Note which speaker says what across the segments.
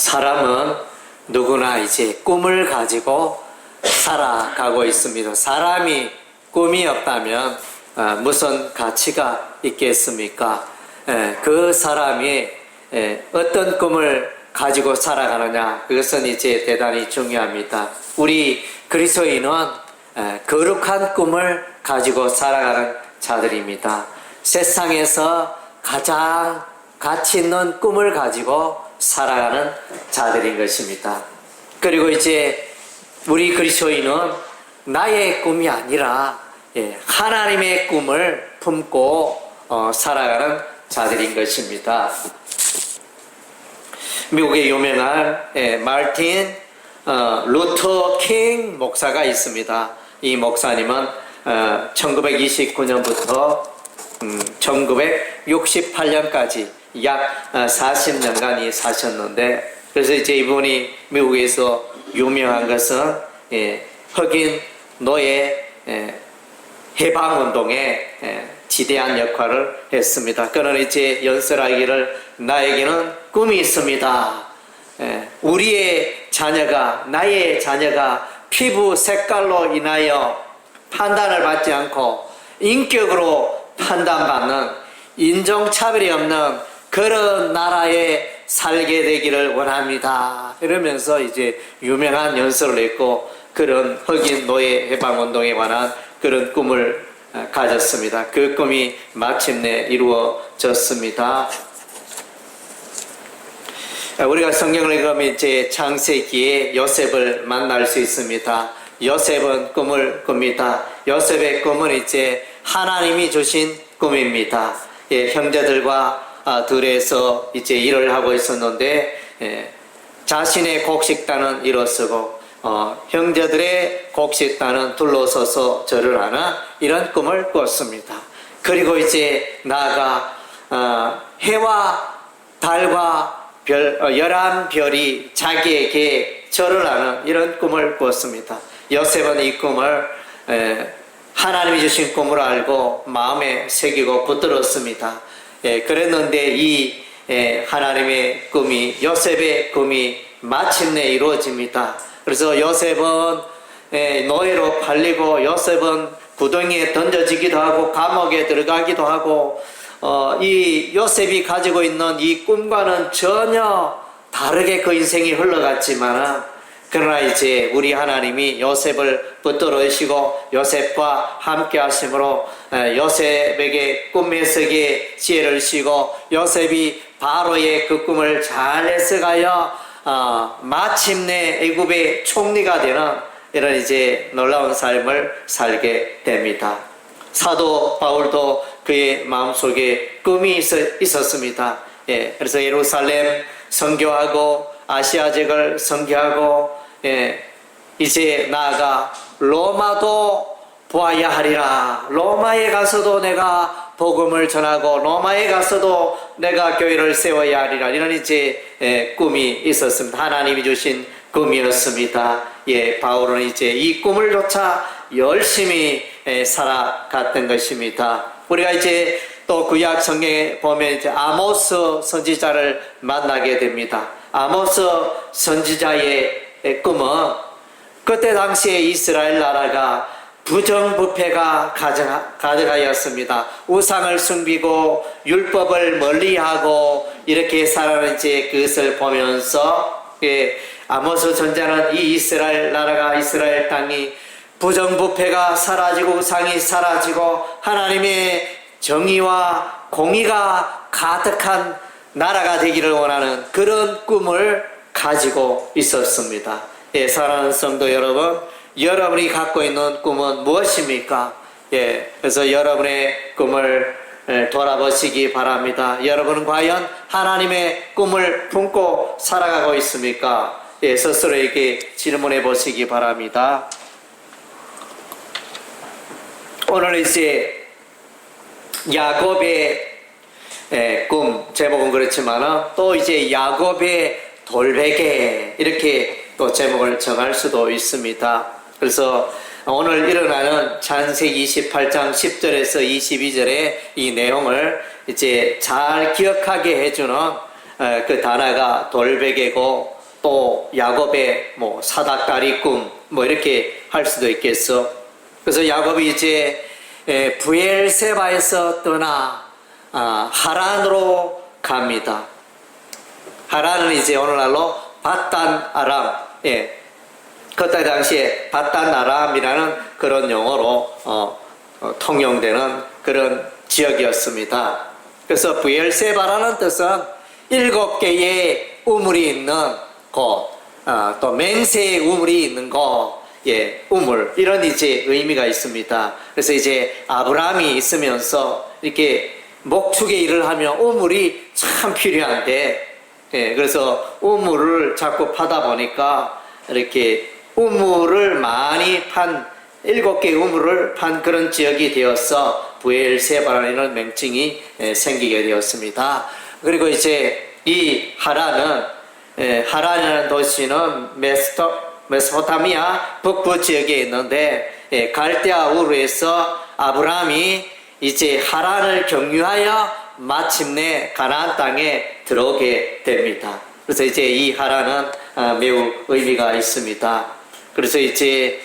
Speaker 1: 사람은 누구나 이제 꿈을 가지고 살아가고 있습니다. 사람이 꿈이 없다면 무슨 가치가 있겠습니까? 그 사람이 어떤 꿈을 가지고 살아가느냐, 그것은 이제 대단히 중요합니다. 우리 그리스도인은 거룩한 꿈을 가지고 살아가는 자들입니다. 세상에서 가장 가치 있는 꿈을 가지고 살아가는 자들인 것입니다. 그리고 이제 우리 그리스도인은 나의 꿈이 아니라 하나님의 꿈을 품고 살아가는 자들인 것입니다. 미국의 유명한 마르틴 루터 킹 목사가 있습니다. 이 목사님은 1929년부터 1968년까지 약 40년간이 사셨는데, 그래서 이제 이분이 미국에서 유명한 것은 흑인 노예 해방운동에 지대한 역할을 했습니다. 그는 이제 연설하기를, 나에게는 꿈이 있습니다. 우리의 자녀가, 나의 자녀가 피부 색깔로 인하여 판단을 받지 않고 인격으로 판단받는 인종차별이 없는 그런 나라에 살게 되기를 원합니다. 이러면서 이제 유명한 연설을 했고, 그런 흑인 노예 해방운동에 관한 그런 꿈을 가졌습니다. 그 꿈이 마침내 이루어졌습니다. 우리가 성경을 읽으면 이제 창세기에 요셉을 만날 수 있습니다. 요셉은 꿈을 꿉니다. 요셉의 꿈은 이제 하나님이 주신 꿈입니다. 형제들과 들에서 이제 일을 하고 있었는데, 자신의 곡식단은 일어서고 형제들의 곡식단은 둘러서서 절을 하는 이런 꿈을 꿨습니다. 그리고 이제 나아가 해와 달과 11별이 자기에게 절을 하는 이런 꿈을 꿨습니다. 요셉은 이 꿈을 하나님이 주신 꿈을 알고 마음에 새기고 붙들었습니다. 그랬는데 이 하나님의 꿈이, 요셉의 꿈이 마침내 이루어집니다. 그래서 요셉은 노예로 팔리고, 요셉은 구덩이에 던져지기도 하고 감옥에 들어가기도 하고, 이 요셉이 가지고 있는 이 꿈과는 전혀 다르게 그 인생이 흘러갔지만, 그러나 이제 우리 하나님이 요셉을 붙들으시고 요셉과 함께 하심으로 요셉에게 꿈 해석의 지혜를 주시고, 요셉이 바로의 그 꿈을 잘 해석하여 마침내 애굽의 총리가 되는 이런 이제 놀라운 삶을 살게 됩니다. 사도 바울도 그의 마음속에 꿈이 있었습니다. 그래서 예루살렘 선교하고 아시아 지역을 선교하고 이제 나아가 로마도 보아야 하리라. 로마에 가서도 내가 복음을 전하고 로마에 가서도 내가 교회를 세워야 하리라. 이런 이제 꿈이 있었습니다. 하나님이 주신 꿈이었습니다. 바울은 이제 이 꿈을 쫓아 열심히 살아갔던 것입니다. 우리가 이제 또 구약 성경에 보면 이제 아모스 선지자를 만나게 됩니다. 아모스 선지자의 꿈은 그때 당시에 이스라엘 나라가 부정부패가 가득하였습니다. 우상을 숨기고 율법을 멀리하고 이렇게 살아는 이제 그것을 보면서 아모스 선지자는 이 이스라엘 나라가, 이스라엘 땅이 부정부패가 사라지고 우상이 사라지고 하나님의 정의와 공의가 가득한 나라가 되기를 원하는 그런 꿈을 가지고 있었습니다. 사랑하는 성도 여러분, 여러분이 갖고 있는 꿈은 무엇입니까? 그래서 여러분의 꿈을 돌아보시기 바랍니다. 여러분은 과연 하나님의 꿈을 품고 살아가고 있습니까? 스스로에게 질문해 보시기 바랍니다. 오늘 이제 야곱의 꿈, 제목은 그렇지만 또 이제 야곱의 돌베개, 이렇게 또 제목을 정할 수도 있습니다. 그래서 오늘 일어나는 창세기 28장 10절에서 22절의 이 내용을 이제 잘 기억하게 해주는 그 단어가 돌베개고, 또 야곱의 뭐 사닥다리 꿈 뭐 이렇게 할 수도 있겠어. 그래서 야곱이 이제 브엘세바에서 떠나 하란으로 갑니다. 하란은 이제 오늘날로 바단 아람, 그때 당시에 바단 아람이라는 그런 용어로 통용되는 그런 지역이었습니다. 그래서 브엘세바라는 뜻은 7개의 우물이 있는 곳, 또 맹세의 우물이 있는 곳, 우물, 이런 이제 의미가 있습니다. 그래서 이제 아브라함이 있으면서 이렇게 목축의 일을 하면 우물이 참 필요한데, 그래서 우물을 자꾸 파다 보니까 이렇게 우물을 많이 판 7개의 우물을 판 그런 지역이 되어서 브엘세바라는 명칭이 생기게 되었습니다. 그리고 이제 이 하란이라는 도시는 메소포타미아 북부 지역에 있는데 갈대아 우르에서 아브라함이 이제 하란을 경유하여 마침내 가나안 땅에 들어오게 됩니다. 그래서 이제 이 하란은 매우 의미가 있습니다. 그래서 이제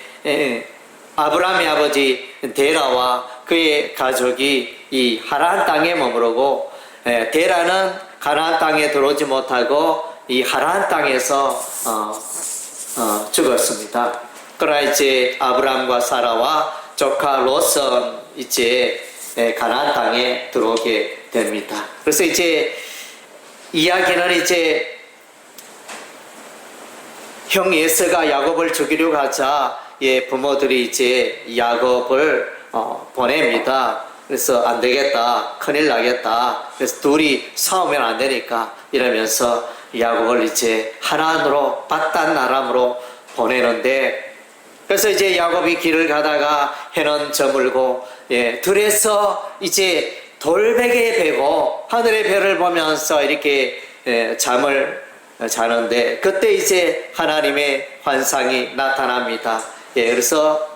Speaker 1: 아브라함의 아버지 데라와 그의 가족이 이 하란 땅에 머무르고, 데라는 가나안 땅에 들어오지 못하고 이 하란 땅에서 죽었습니다. 그러나 이제 아브라함과 사라와 조카 롯은 이제 가나안 땅에 들어오게 됩니다. 그래서 이제 이야기는 이제 형 에서가 야곱을 죽이려고 하자 부모들이 이제 야곱을 보냅니다. 그래서 안 되겠다, 큰일 나겠다, 그래서 둘이 싸우면 안 되니까 이러면서 야곱을 이제 하란으로, 바단 아람으로 보내는데, 그래서 이제 야곱이 길을 가다가 해는 저물고 들에서 이제 돌베개에 베고 하늘의 별을 보면서 이렇게 잠을 자는데, 그때 이제 하나님의 환상이 나타납니다. 그래서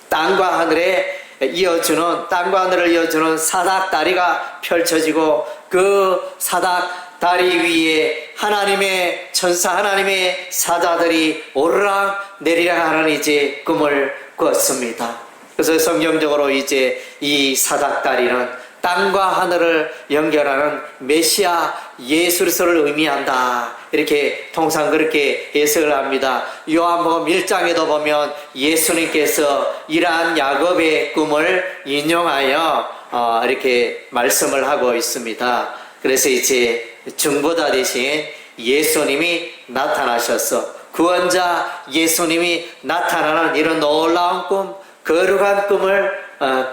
Speaker 1: 땅과 하늘을 이어주는 사닥다리가 펼쳐지고, 그 사닥다리 위에 하나님의 천사, 하나님의 사자들이 오르락 내리락 하는 이제 꿈을 꿨습니다. 그래서 성경적으로 이제 이 사닥다리는 땅과 하늘을 연결하는 메시아 예수 그리스도를 의미한다, 이렇게 통상 그렇게 해석을 합니다. 요한복음 1장에도 보면 예수님께서 이러한 야곱의 꿈을 인용하여 이렇게 말씀을 하고 있습니다. 그래서 이제 중보자 대신 예수님이 나타나셔서 구원자 예수님이 나타나는 이런 놀라운 꿈, 거룩한 꿈을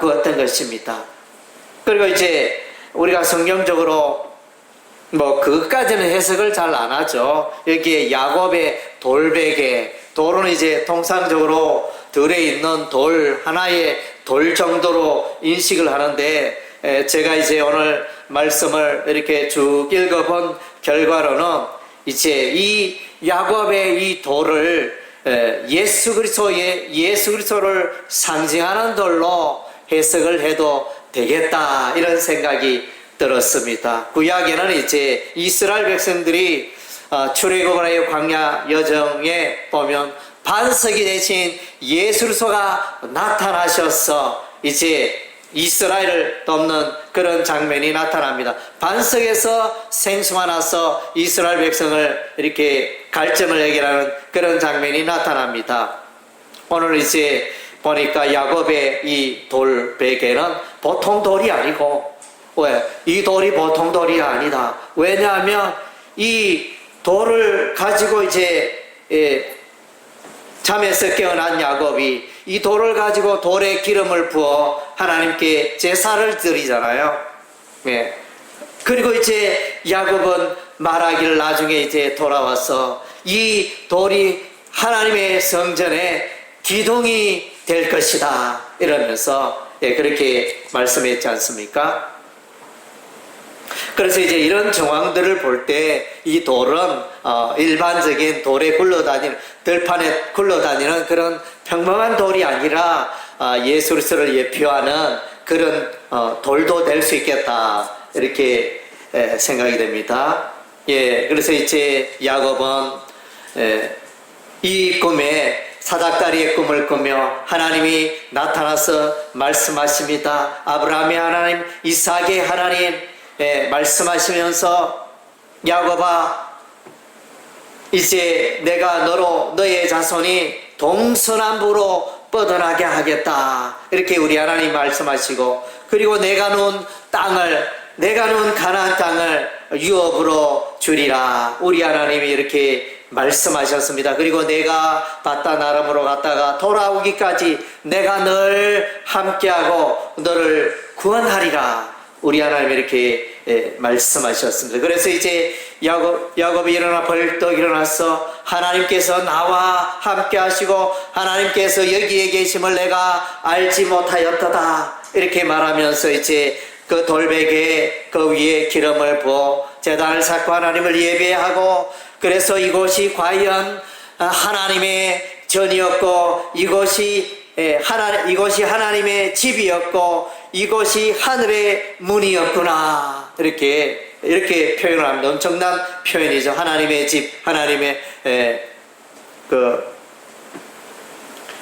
Speaker 1: 꾸었던 것입니다. 그리고 이제 우리가 성경적으로 뭐 그것까지는 해석을 잘 안 하죠. 여기에 야곱의 돌베개, 돌은 이제 통상적으로 들에 있는 돌, 하나의 돌 정도로 인식을 하는데, 제가 이제 오늘 말씀을 이렇게 쭉 읽어본 결과로는 이제 이 야곱의 이 돌을 예수 그리스도를 상징하는 돌로 해석을 해도 되겠다, 이런 생각이 들었습니다. 구약에는 이제 이스라엘 백성들이 출애굽의 광야 여정에 보면 반석이 대신 예수 그리스도가 나타나셔서 이제 이스라엘을 돕는 그런 장면이 나타납니다. 반석에서 생수가 나서 이스라엘 백성을 이렇게 갈증을 해결하는 그런 장면이 나타납니다. 오늘 이제 보니까 야곱의 이 돌베개는 보통 돌이 아니고, 이 돌이 보통 돌이 아니다. 왜냐하면 이 돌을 가지고 이제 잠에서 깨어난 야곱이 이 돌을 가지고 돌에 기름을 부어 하나님께 제사를 드리잖아요. 그리고 이제 야곱은 말하기를 나중에 이제 돌아와서 이 돌이 하나님의 성전에 기둥이 될 것이다, 이러면서 그렇게 말씀했지 않습니까? 그래서 이제 이런 정황들을 볼 때 이 돌은 일반적인 돌에 굴러다니는, 들판에 굴러다니는 그런 평범한 돌이 아니라 예수 그리스도를 예표하는 그런 돌도 될 수 있겠다, 이렇게 생각이 됩니다. 그래서 이제 야곱은 이 꿈에 사닥다리의 꿈을 꾸며 하나님이 나타나서 말씀하십니다. 아브라함의 하나님, 이삭의 하나님 말씀하시면서 야곱아, 이제 내가 너의 자손이 동서남북으로 뻗어나게 하겠다. 이렇게 우리 하나님 말씀하시고, 그리고 내가 놓은 가나안 땅을 유업으로 주리라. 우리 하나님이 이렇게 말씀하셨습니다. 그리고 내가 바단 아람으로 갔다가 돌아오기까지 내가 늘 함께하고 너를 구원하리라. 우리 하나님이 이렇게 말씀하셨습니다. 그래서 이제 야곱이 일어나 벌떡 일어나서 하나님께서 나와 함께 하시고 하나님께서 여기에 계심을 내가 알지 못하였다. 이렇게 말하면서 이제 그 돌베개에 그 위에 기름을 부어 제단을 쌓고 하나님을 예배하고, 그래서 이곳이 과연 하나님의 전이었고 이곳이 하나님의 집이었고 이곳이 하늘의 문이었구나. 이렇게 표현을 합니다. 엄청난 표현이죠. 하나님의 집, 하나님의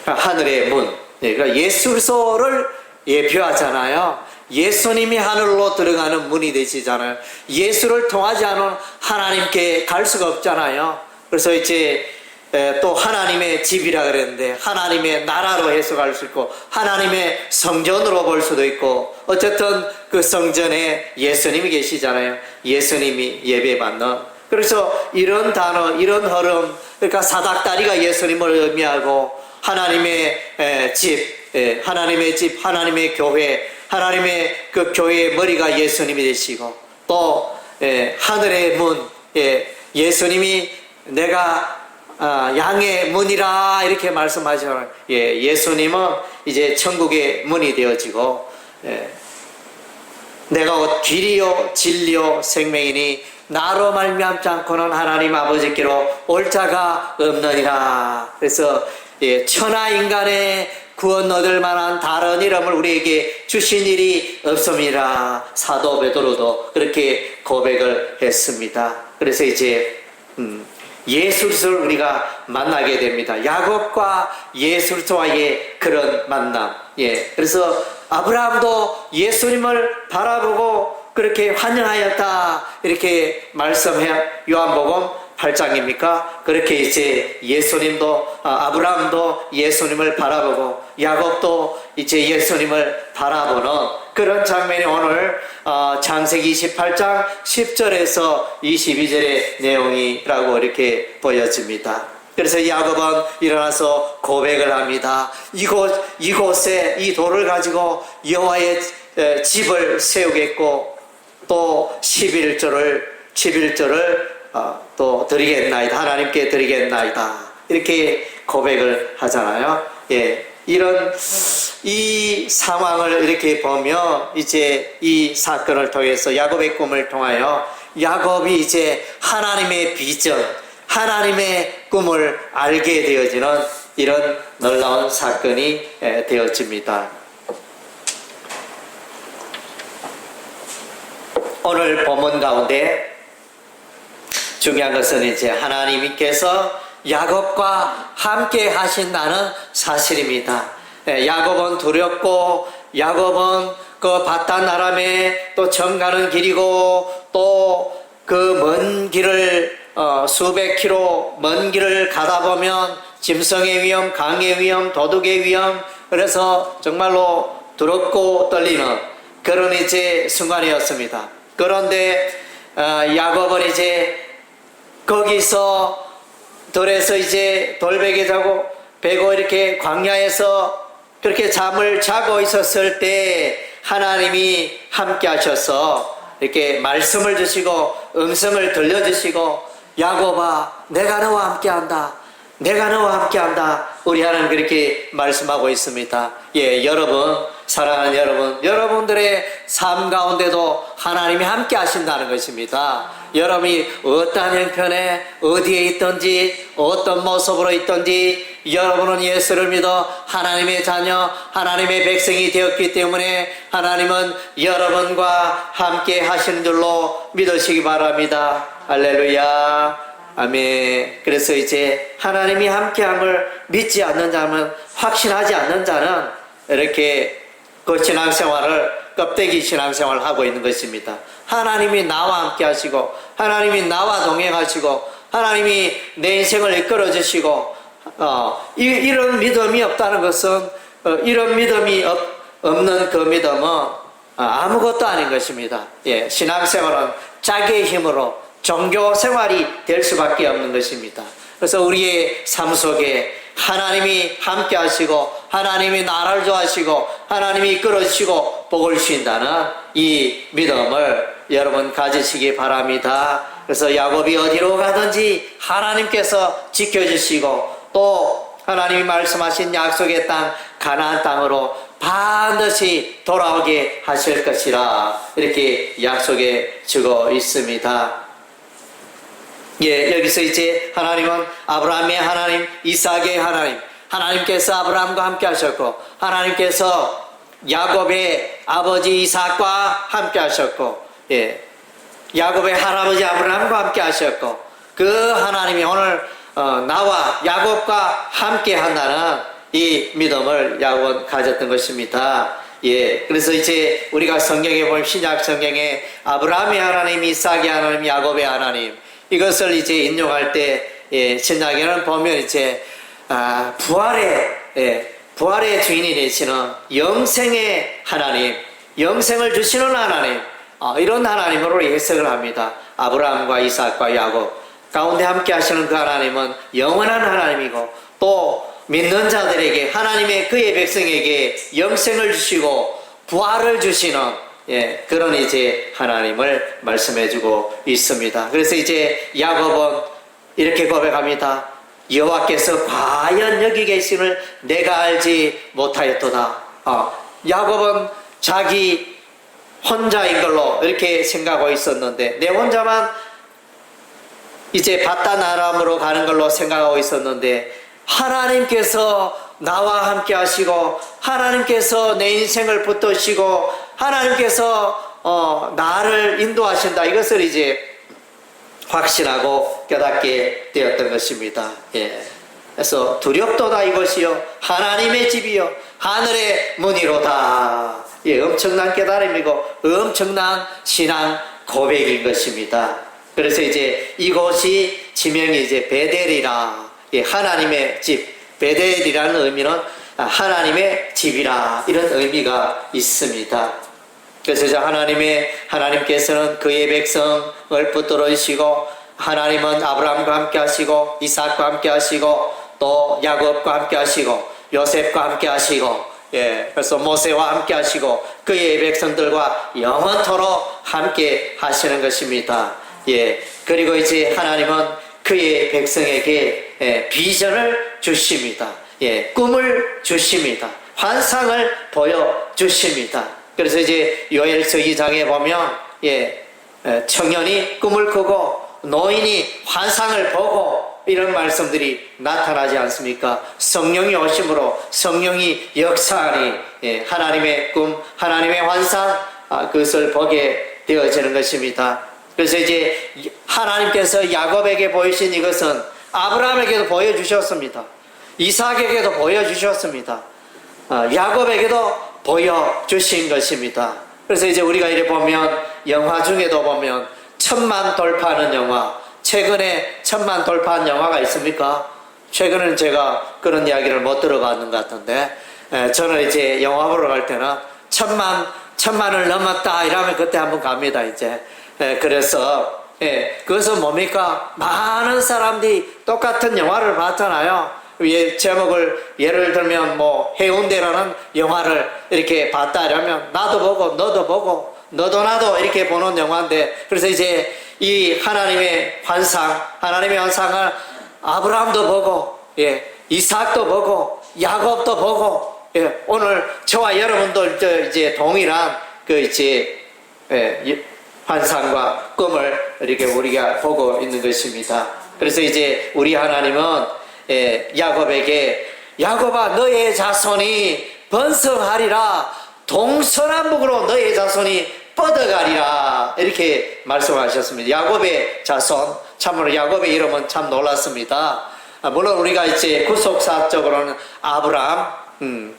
Speaker 1: 하늘의 문. 그러니까 예수 그리스도를 예표하잖아요. 예수님이 하늘로 들어가는 문이 되시잖아요. 예수를 통하지 않은 하나님께 갈 수가 없잖아요. 그래서 이제 또 하나님의 집이라 그랬는데 하나님의 나라로 해석할 수 있고 하나님의 성전으로 볼 수도 있고, 어쨌든 그 성전에 예수님이 계시잖아요. 예수님이 예배받는. 그래서 이런 단어, 이런 흐름, 그러니까 사닥다리가 예수님을 의미하고 하나님의 집, 하나님의 집, 하나님의 교회, 하나님의 그 교회의 머리가 예수님이 되시고, 또 하늘의 문, 예수님이 내가 양의 문이라 이렇게 말씀하시잖아요. 예수님은 이제 천국의 문이 되어지고, 내가 곧 길이요 진리요 생명이니 나로 말미암지 않고는 하나님 아버지께로 올 자가 없느니라. 그래서 천하 인간의 구원 얻을 만한 다른 이름을 우리에게 주신 일이 없습니다. 사도 베드로도 그렇게 고백을 했습니다. 그래서 이제 예수 그리스도를 우리가 만나게 됩니다. 야곱과 예수 그리스도와의 그런 만남. 그래서 아브라함도 예수님을 바라보고 그렇게 환영하였다. 이렇게 말씀해 요한복음 8장입니까? 그렇게 이제 예수님도 아브라함도 예수님을 바라보고 야곱도 이제 예수님을 바라보는 그런 장면이 오늘 창세기 28장 10절에서 22절의 내용이라고 이렇게 보여집니다. 그래서 야곱은 일어나서 고백을 합니다. 이곳에 이 돌을 가지고 여호와의 집을 세우겠고 또 11절을 또 드리겠나이다. 하나님께 드리겠나이다. 이렇게 고백을 하잖아요. 이 상황을 이렇게 보며 이제 이 사건을 통해서 야곱의 꿈을 통하여 야곱이 이제 하나님의 비전, 하나님의 꿈을 알게 되어지는 이런 놀라운 사건이 되어집니다. 오늘 본문 가운데 중요한 것은 이제 하나님께서 야곱과 함께 하신다는 사실입니다. 야곱은 두렵고 야곱은 그 바단 아람에 또 정가는 길이고 또 그 먼 길을 수백 킬로 먼 길을 가다 보면 짐승의 위험, 강의 위험, 도둑의 위험, 그래서 정말로 두렵고 떨리는 그런 이제 순간이었습니다. 그런데 야곱은 이제 거기서 돌에서 이제 돌베개 자고 베고 이렇게 광야에서 그렇게 잠을 자고 있었을 때 하나님이 함께 하셔서 이렇게 말씀을 주시고 음성을 들려주시고 야곱아 내가 너와 함께 한다. 내가 너와 함께 한다. 우리 하나님 그렇게 말씀하고 있습니다. 여러분, 사랑하는 여러분, 여러분들의 삶 가운데도 하나님이 함께 하신다는 것입니다. 여러분이 어떠한 형편에 어디에 있든지 어떤 모습으로 있든지 여러분은 예수를 믿어 하나님의 자녀, 하나님의 백성이 되었기 때문에 하나님은 여러분과 함께 하시는 줄로 믿으시기 바랍니다. 할렐루야. 아멘. 그래서 이제 하나님이 함께함을 믿지 않는 자는, 확신하지 않는 자는 이렇게 그 신앙생활을 껍데기 신앙생활을 하고 있는 것입니다. 하나님이 나와 함께 하시고, 하나님이 나와 동행하시고, 하나님이 내 인생을 이끌어 주시고, 이런 믿음이 없다는 것은, 이런 믿음이 없는 그 믿음은 아무것도 아닌 것입니다. 예, 신앙생활은 자기의 힘으로 종교 생활이 될 수밖에 없는 것입니다. 그래서 우리의 삶 속에 하나님이 함께 하시고, 하나님이 나라를 좋아하시고, 하나님이 이끌어 주시고 복을 주신다는 이 믿음을 여러분 가지시기 바랍니다. 그래서 야곱이 어디로 가든지 하나님께서 지켜주시고, 또 하나님이 말씀하신 약속의 땅 가나안 땅으로 반드시 돌아오게 하실 것이라, 이렇게 약속해 주고 있습니다. 예, 여기서 이제 하나님은 아브라함의 하나님, 이삭의 하나님, 하나님께서 아브라함과 함께 하셨고, 하나님께서 야곱의 아버지 이삭과 함께 하셨고, 예, 야곱의 할아버지 아브라함과 함께 하셨고, 그 하나님이 오늘 나와 야곱과 함께 한다는 이 믿음을 야곱은 가졌던 것입니다. 예, 그래서 이제 우리가 성경에 보면, 신약 성경에 아브라함의 하나님, 이삭의 하나님, 야곱의 하나님, 이것을 이제 인용할 때, 예, 신약에는 보면 이제 부활의 주인이 되시는 영생의 하나님, 영생을 주시는 하나님, 이런 하나님으로 해석을 합니다. 아브라함과 이삭과 야곱 가운데 함께 하시는 그 하나님은 영원한 하나님이고, 또 믿는 자들에게, 하나님의 그의 백성에게 영생을 주시고 부활을 주시는, 예, 그런 이제 하나님을 말씀해주고 있습니다. 그래서 이제 야곱은 이렇게 고백합니다. 여호와께서 과연 여기 계심을 내가 알지 못하였도다. 야곱은 자기 혼자인 걸로 이렇게 생각하고 있었는데, 내 혼자만 이제 바다 나람으로 가는 걸로 생각하고 있었는데, 하나님께서 나와 함께 하시고, 하나님께서 내 인생을 붙드시고, 하나님께서 나를 인도하신다, 이것을 이제 확신하고 깨닫게 되었던 것입니다. 예. 그래서 두렵도다 이것이요 하나님의 집이요 하늘의 문이로다. 예, 엄청난 깨달음이고 엄청난 신앙 고백인 것입니다. 그래서 이제 이곳이 지명이 이제 베델이라, 예, 하나님의 집, 베델이라는 의미는 하나님의 집이라, 이런 의미가 있습니다. 그래서 이제 하나님께서는 그의 백성을 붙들어 주시고, 하나님은 아브라함과 함께 하시고, 이삭과 함께 하시고, 또 야곱과 함께 하시고, 요셉과 함께 하시고, 예, 그래서 모세와 함께 하시고, 그의 백성들과 영원토록 함께 하시는 것입니다. 예, 그리고 이제 하나님은 그의 백성에게 비전을 주십니다. 예, 꿈을 주십니다. 환상을 보여주십니다. 그래서 이제 요엘서 2장에 보면, 예, 청년이 꿈을 꾸고 노인이 환상을 보고, 이런 말씀들이 나타나지 않습니까? 성령이 오심으로 성령이 역사하니, 예, 하나님의 꿈, 하나님의 환상, 그것을 보게 되어지는 것입니다. 그래서 이제 하나님께서 야곱에게 보이신 이것은 아브라함에게도 보여주셨습니다. 이삭에게도 보여주셨습니다. 야곱에게도 보여주신 것입니다. 그래서 이제 우리가 이래 보면, 영화 중에도 보면 1000만 돌파하는 영화, 최근에 1000만 돌파한 영화가 있습니까? 최근에는 제가 그런 이야기를 못 들어봤는 것 같은데, 저는 이제 영화 보러 갈 때는 1000만을 넘었다 이러면 그때 한번 갑니다, 이제. 그래서, 예, 그것은 뭡니까? 많은 사람들이 똑같은 영화를 봤잖아요. 제목을 예를 들면 해운대라는 영화를 이렇게 봤다 이러면 나도 보고 너도 보고 너도 나도 이렇게 보는 영화인데, 그래서 이제 이 하나님의 환상을 아브라함도 보고, 예, 이삭도 보고 야곱도 보고, 예, 오늘 저와 여러분도 이제 동일한 그 이제, 예, 환상과 꿈을 이렇게 우리가 보고 있는 것입니다. 그래서 이제 우리 하나님은, 예, 야곱에게, 야곱아 너의 자손이 번성하리라, 동서남북으로 너의 자손이 뻗어가리라, 이렇게 말씀하셨습니다. 야곱의 자손, 참으로 야곱의 이름은 참 놀랐습니다. 물론 우리가 이제 구속사적으로는 아브라함,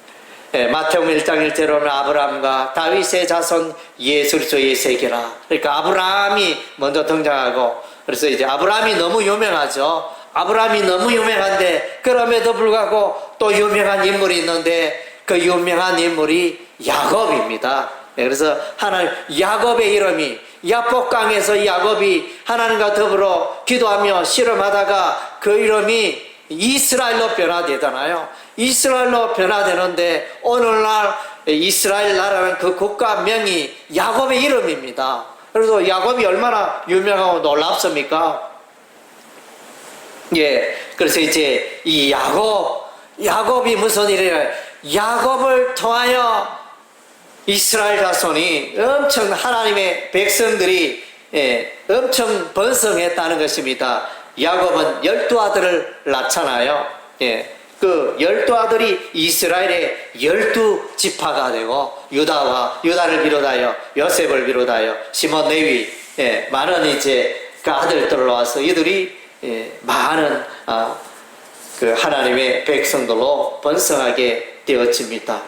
Speaker 1: 마태복음 1장 1절로는 아브라함과 다윗의 자손 예수 그리스도의 세계라. 그러니까 아브라함이 먼저 등장하고, 그래서 이제 아브라함이 너무 유명하죠. 아브라함이 너무 유명한데 그럼에도 불구하고 또 유명한 인물이 있는데 그 유명한 인물이 야곱입니다. 그래서 하나님 야곱의 이름이 야복강에서 야곱이 하나님과 더불어 기도하며 씨름하다가 그 이름이 이스라엘로 변화되잖아요. 이스라엘로 변화되는데 오늘날 이스라엘 나라는 그 국가명이 야곱의 이름입니다. 그래서 야곱이 얼마나 유명하고 놀랍습니까? 예, 그래서 이제 이 야곱이 무슨 일이냐? 야곱을 통하여 이스라엘 자손이 엄청 하나님의 백성들이 엄청 번성했다는 것입니다. 야곱은 12아들을 낳잖아요. 그 12아들이 이스라엘의 12지파가 되고 유다를 비롯하여 요셉을 비롯하여 시몬 레위 많은 이제 그 아들들로 와서 이들이 많은 그 하나님의 백성들로 번성하게 되어집니다.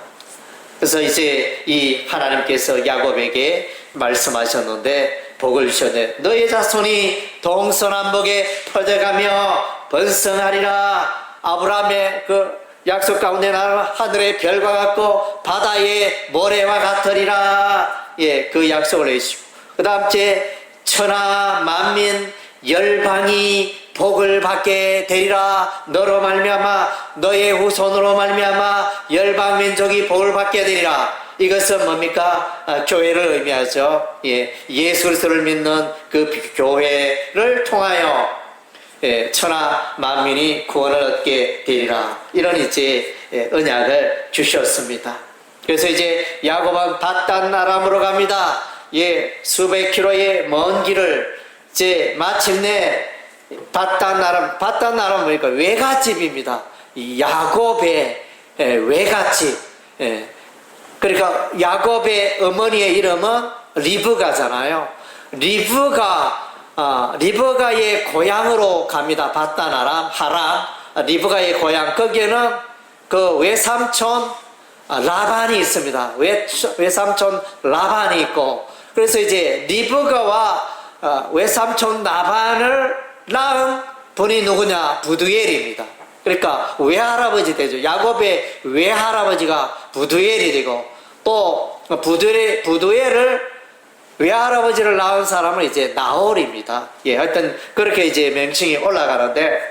Speaker 1: 그래서 이제 이 하나님께서 야곱에게 말씀하셨는데 복을 주셨네. 너의 자손이 동서남북에 퍼져가며 번성하리라. 아브라함의 그 약속 가운데 나는 하늘의 별과 같고 바다의 모래와 같으리라. 그 약속을 해주시고 그 다음 째 천하 만민 열방이 복을 받게 되리라. 너로 말미암아 너의 후손으로 말미암아 열방 민족이 복을 받게 되리라. 이것은 뭡니까? 교회를 의미하죠. 예수 그리스도를 믿는 그 교회를 통하여 천하 만민이 구원을 얻게 되리라. 이런 이제 언약을 주셨습니다. 그래서 이제 야곱은 밧단 아람으로 갑니다. 수백 킬로의 먼 길을 이제 마침내 밧단 아람 뭐니까 외갓집입니다. 야곱의 외갓집. 그러니까 야곱의 어머니의 이름은 리브가잖아요. 리브가의 고향으로 갑니다. 밧단 아람, 하람, 리브가의 고향. 거기에는 그 외삼촌 라반이 있습니다. 외삼촌 라반이 있고, 그래서 이제 리브가와 외삼촌 라반을 낳은 분이 누구냐? 부두엘입니다. 그러니까 외할아버지 되죠. 야곱의 외할아버지가 부두엘이 되고, 또 부두엘을 외할아버지를 낳은 사람은 이제 나홀입니다. 하여튼 그렇게 이제 명칭이 올라가는데,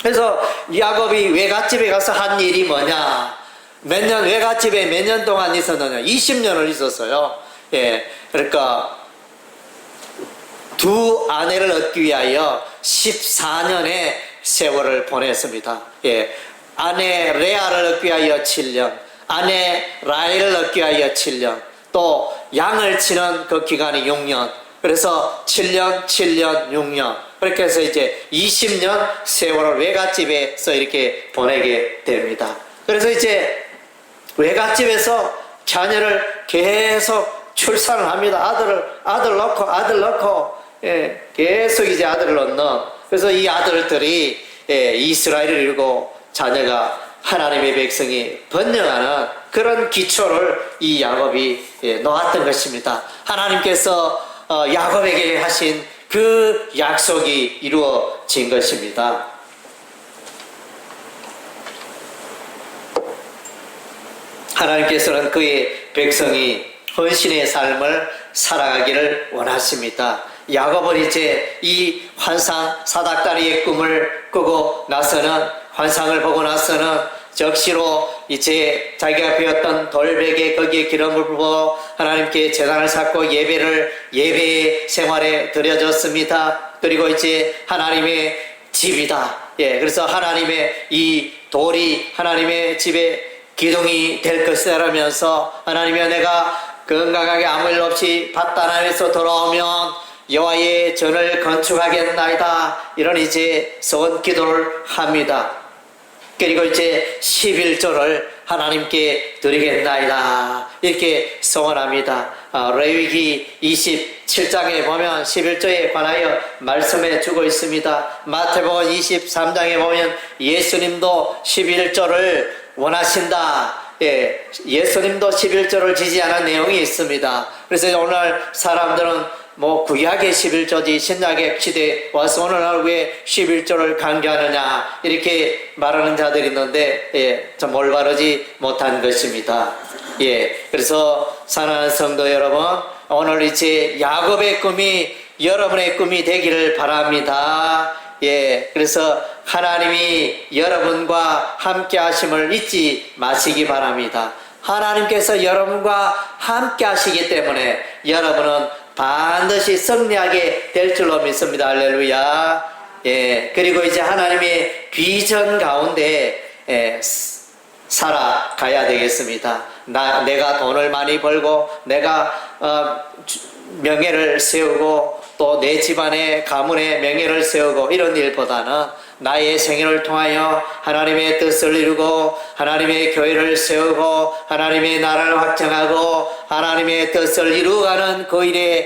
Speaker 1: 그래서 야곱이 외갓집에 가서 한 일이 뭐냐? 외갓집에 몇 년 동안 있었느냐? 20년을 있었어요. 그러니까 두 아내를 얻기 위하여 14년의 세월을 보냈습니다. 아내 레아를 얻기 위하여 7년, 아내 라헬을 얻기 위하여 7년, 또 양을 치는 그 기간이 6년. 그래서 7년, 6년. 그렇게 해서 이제 20년 세월을 외갓집에서 이렇게 보내게 됩니다. 그래서 이제 외갓집에서 자녀를 계속 출산을 합니다. 아들 낳고, 계속 이제 아들을 낳는. 그래서 이 아들들이 이스라엘을 이루고 자녀가 하나님의 백성이 번영하는 그런 기초를 이 야곱이 놓았던 것입니다. 하나님께서 야곱에게 하신 그 약속이 이루어진 것입니다. 하나님께서는 그의 백성이 헌신의 삶을 살아가기를 원하십니다. 야곱은 이제 이 환상 사닥다리의 꿈을 꾸고 나서는, 환상을 보고 나서는 적시로 이제 자기가 배웠던 돌베개 거기에 기름을 부어 하나님께 제단을 쌓고 예배 생활에 드려졌습니다. 그리고 이제 하나님의 집이다. 그래서 하나님의 이 돌이 하나님의 집의 기둥이 될 것이라면서, 하나님이여 내가 건강하게 아무 일 없이 밧단 안에서 돌아오면 여호와의 전을 건축하겠나이다. 이런 이제 소원 기도를 합니다. 그리고 이제 11조를 하나님께 드리겠나이다. 이렇게 소원합니다. 레위기 27장에 보면 11조에 관하여 말씀해 주고 있습니다. 마태복음 23장에 보면 예수님도 11조를 원하신다. 예수님도 11조를 지지하는 내용이 있습니다. 그래서 오늘 사람들은 구약의 11조지 신약의 시대에 와서 오늘날 왜 11조를 강조하느냐 이렇게 말하는 자들이 있는데 좀 올바르지 못한 것입니다. 그래서 사랑하는 성도 여러분, 오늘 이제 야곱의 꿈이 여러분의 꿈이 되기를 바랍니다. 그래서 하나님이 여러분과 함께 하심을 잊지 마시기 바랍니다. 하나님께서 여러분과 함께 하시기 때문에 여러분은 반드시 승리하게 될 줄로 믿습니다. 할렐루야. 그리고 이제 하나님의 비전 가운데 살아가야 되겠습니다. 내가 돈을 많이 벌고 내가 명예를 세우고 또 내 집안의 가문의 명예를 세우고 이런 일보다는 나의 생애를 통하여 하나님의 뜻을 이루고 하나님의 교회를 세우고 하나님의 나라를 확장하고 하나님의 뜻을 이루어가는 그 일에